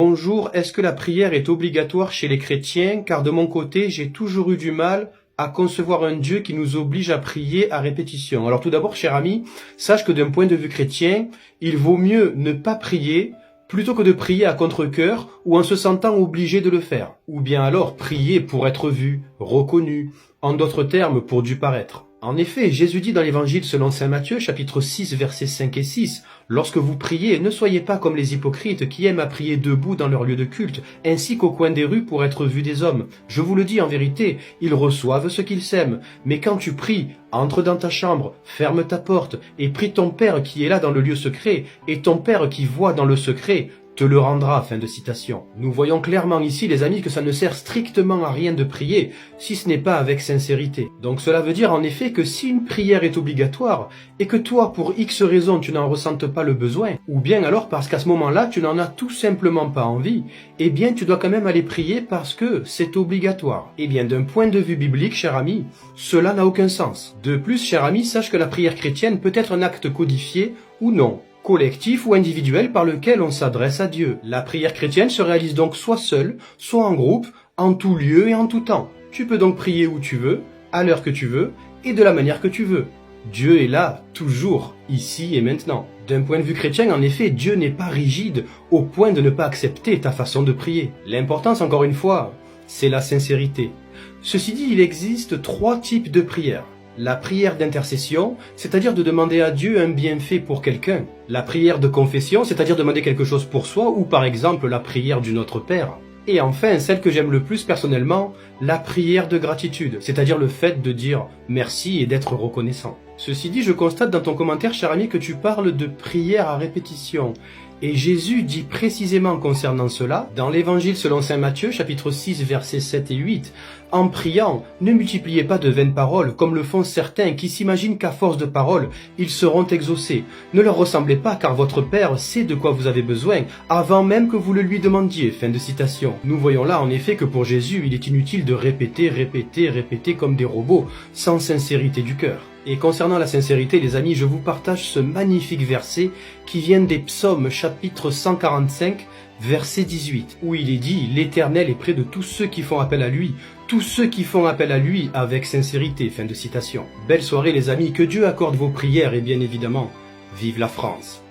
Bonjour, est-ce que la prière est obligatoire chez les chrétiens? Car de mon côté, j'ai toujours eu du mal à concevoir un Dieu qui nous oblige à prier à répétition. Alors tout d'abord, cher ami, sache que d'un point de vue chrétien, il vaut mieux ne pas prier plutôt que de prier à contre-cœur ou en se sentant obligé de le faire. Ou bien alors prier pour être vu, reconnu, en d'autres termes pour du paraître. En effet, Jésus dit dans l'évangile selon saint Matthieu, chapitre 6, versets 5 et 6, « Lorsque vous priez, ne soyez pas comme les hypocrites qui aiment à prier debout dans leur lieu de culte, ainsi qu'au coin des rues pour être vus des hommes. Je vous le dis en vérité, ils reçoivent ce qu'ils sèment. Mais quand tu pries, entre dans ta chambre, ferme ta porte, et prie ton Père qui est là dans le lieu secret, et ton Père qui voit dans le secret, te le rendra. » Fin de citation. Nous voyons clairement ici, les amis, que ça ne sert strictement à rien de prier, si ce n'est pas avec sincérité. Donc cela veut dire en effet que si une prière est obligatoire, et que toi, pour X raisons, tu n'en ressentes pas le besoin, ou bien alors parce qu'à ce moment-là, tu n'en as tout simplement pas envie, eh bien tu dois quand même aller prier parce que c'est obligatoire. Eh bien d'un point de vue biblique, cher ami, cela n'a aucun sens. De plus, cher ami, sache que la prière chrétienne peut être un acte codifié ou non, collectif ou individuel par lequel on s'adresse à Dieu. La prière chrétienne se réalise donc soit seule, soit en groupe, en tout lieu et en tout temps. Tu peux donc prier où tu veux, à l'heure que tu veux, et de la manière que tu veux. Dieu est là, toujours, ici et maintenant. D'un point de vue chrétien, en effet, Dieu n'est pas rigide au point de ne pas accepter ta façon de prier. L'importance, encore une fois, c'est la sincérité. Ceci dit, il existe 3 types de prières. La prière d'intercession, c'est-à-dire de demander à Dieu un bienfait pour quelqu'un. La prière de confession, c'est-à-dire demander quelque chose pour soi, ou par exemple la prière du Notre Père. Et enfin, celle que j'aime le plus personnellement, la prière de gratitude, c'est-à-dire le fait de dire merci et d'être reconnaissant. Ceci dit, je constate dans ton commentaire, cher ami, que tu parles de prière à répétition. Et Jésus dit précisément concernant cela, dans l'évangile selon saint Matthieu, chapitre 6, versets 7 et 8, « En priant, ne multipliez pas de vaines paroles, comme le font certains qui s'imaginent qu'à force de paroles, ils seront exaucés. Ne leur ressemblez pas, car votre Père sait de quoi vous avez besoin, avant même que vous le lui demandiez. » Fin de citation. Nous voyons là en effet que pour Jésus, il est inutile de répéter comme des robots, sans sincérité du cœur. Et concernant la sincérité, les amis, je vous partage ce magnifique verset qui vient des Psaumes, chapitre 145, verset 18, où il est dit « L'Éternel est près de tous ceux qui font appel à lui, tous ceux qui font appel à lui avec sincérité. » Fin de citation. Belle soirée les amis, que Dieu accorde vos prières et bien évidemment, vive la France.